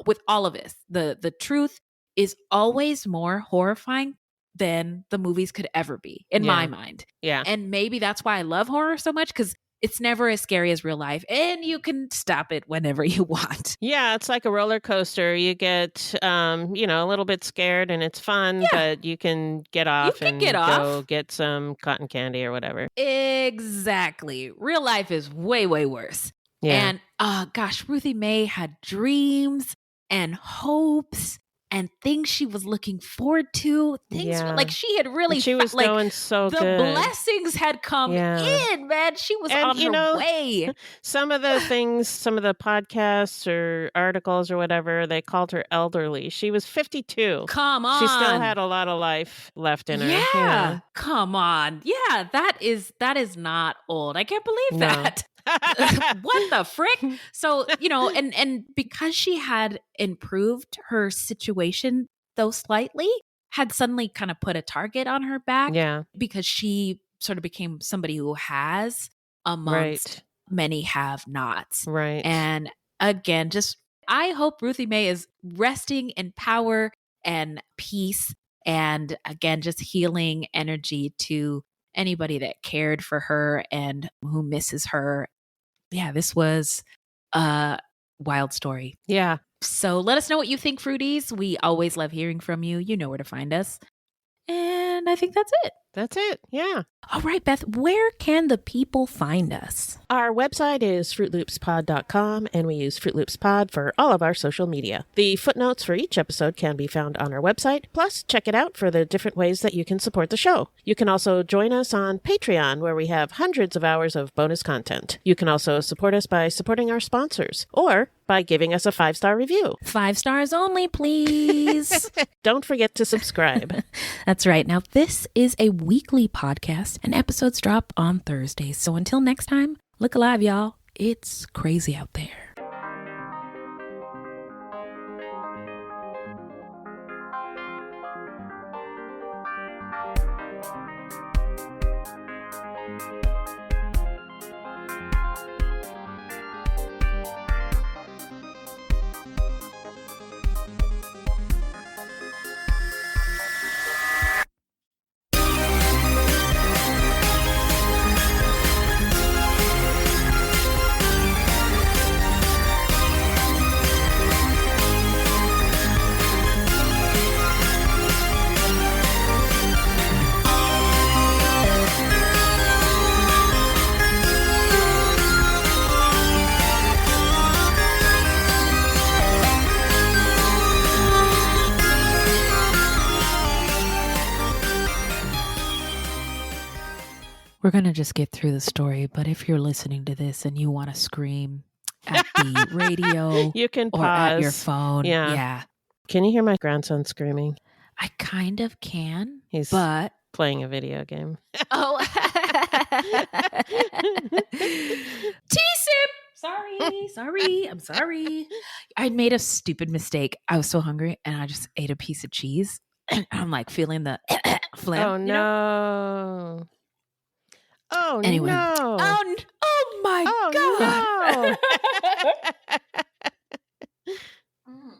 with all of this, the truth is always more horrifying than the movies could ever be, in my mind. Yeah. And maybe that's why I love horror so much, because it's never as scary as real life, and you can stop it whenever you want. Yeah, it's like a roller coaster. You get, a little bit scared, and it's fun, but you can get off go get some cotton candy or whatever. Exactly. Real life is way, way worse. Yeah. And, Ruthie Mae had dreams and hopes and things she was looking forward to. Things like she had really, she was going so the good. Blessings had come in, man. She was on her way. Some of the things, some of the podcasts or articles or whatever, they called her elderly. She was 52. Come on. She still had a lot of life left in her. Yeah. Come on. Yeah, that is not old. I can't believe that. What the frick? So, and because she had improved her situation, though slightly, had suddenly kind of put a target on her back. Yeah. Because she sort of became somebody who has amongst many have nots. Right. And again, I hope Ruthie Mae is resting in power and peace. And again, just healing energy to anybody that cared for her and who misses her. Yeah, this was wild story. Yeah. So let us know what you think, Fruities. We always love hearing from you. You know where to find us. And I think that's it. That's it. Yeah. All right, Beth, where can the people find us? Our website is fruitloopspod.com, and we use Fruit Loops Pod for all of our social media. The footnotes for each episode can be found on our website. Plus, check it out for the different ways that you can support the show. You can also join us on Patreon, where we have hundreds of hours of bonus content. You can also support us by supporting our sponsors, or by giving us a 5-star review. 5 stars only, please. Don't forget to subscribe. That's right. Now, this is a weekly podcast, and episodes drop on Thursdays. So until next time, look alive, y'all. It's crazy out there. We're going to just get through the story, but if you're listening to this and you want to scream at the radio you can or pause. at your phone. Yeah. Can you hear my grandson screaming? I kind of can. He's but playing a video game. Oh. T-Sip! Sorry. I'm sorry. I made a stupid mistake. I was so hungry and I just ate a piece of cheese. And I'm like feeling the phlegm. Oh, no. You know? Oh, anyway. no. Oh my God.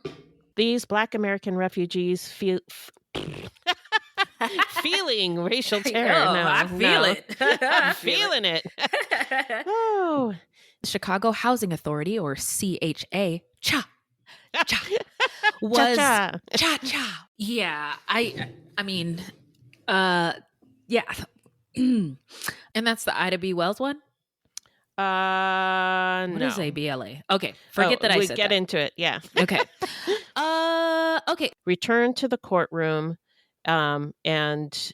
No. These Black American refugees feeling racial terror. I feel it. I'm feeling it. Oh. Chicago Housing Authority, or CHA, was cha-cha. Yeah, I mean, yeah. And that's the Ida B. Wells one? No. What is ABLA? Okay, forget that I said get that. into it. Yeah. Okay. Okay. Returned to the courtroom, and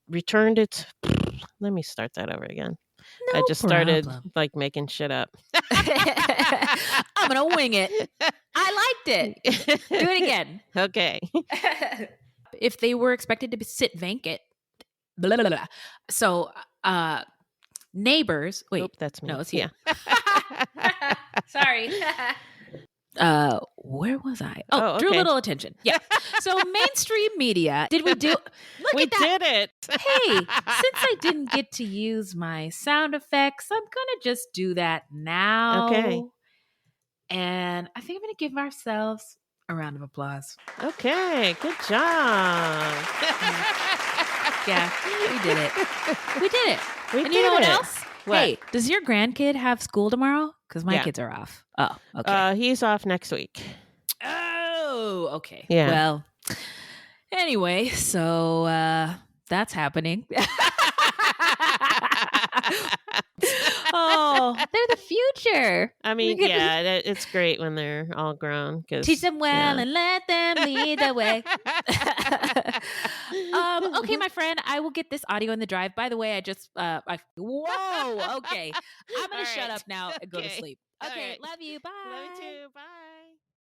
returned its. Let me start that over again. No I just started problem. like making shit up. I'm gonna wing it. I liked it. Do it again. Okay. If they were expected to sit vacant, blah, blah, blah. So, neighbors. Wait, that's me. No, it's you. Yeah. Sorry. Where was I? Oh, drew a okay. little attention. Yeah. So mainstream media. Did we do? Look We at that. did it. Hey, since I didn't get to use my sound effects, I'm gonna just do that now. Okay. And I think I'm gonna give ourselves a round of applause. Okay. Good job. Yeah, we did it. We did it. We and did you know what it. else? What? Hey, does your grandkid have school tomorrow? Because my Yeah. kids are off. Oh, okay. He's off next week. Oh, okay. Yeah. Well, anyway, so that's happening. Oh, they're the future. I mean, yeah, it's great when they're all grown. Teach them well and let them lead the way. Okay, my friend, I will get this audio in the drive. By the way, whoa, okay. I'm going to shut up now and go to sleep. Okay, right. love you. Bye. Love you too. Bye.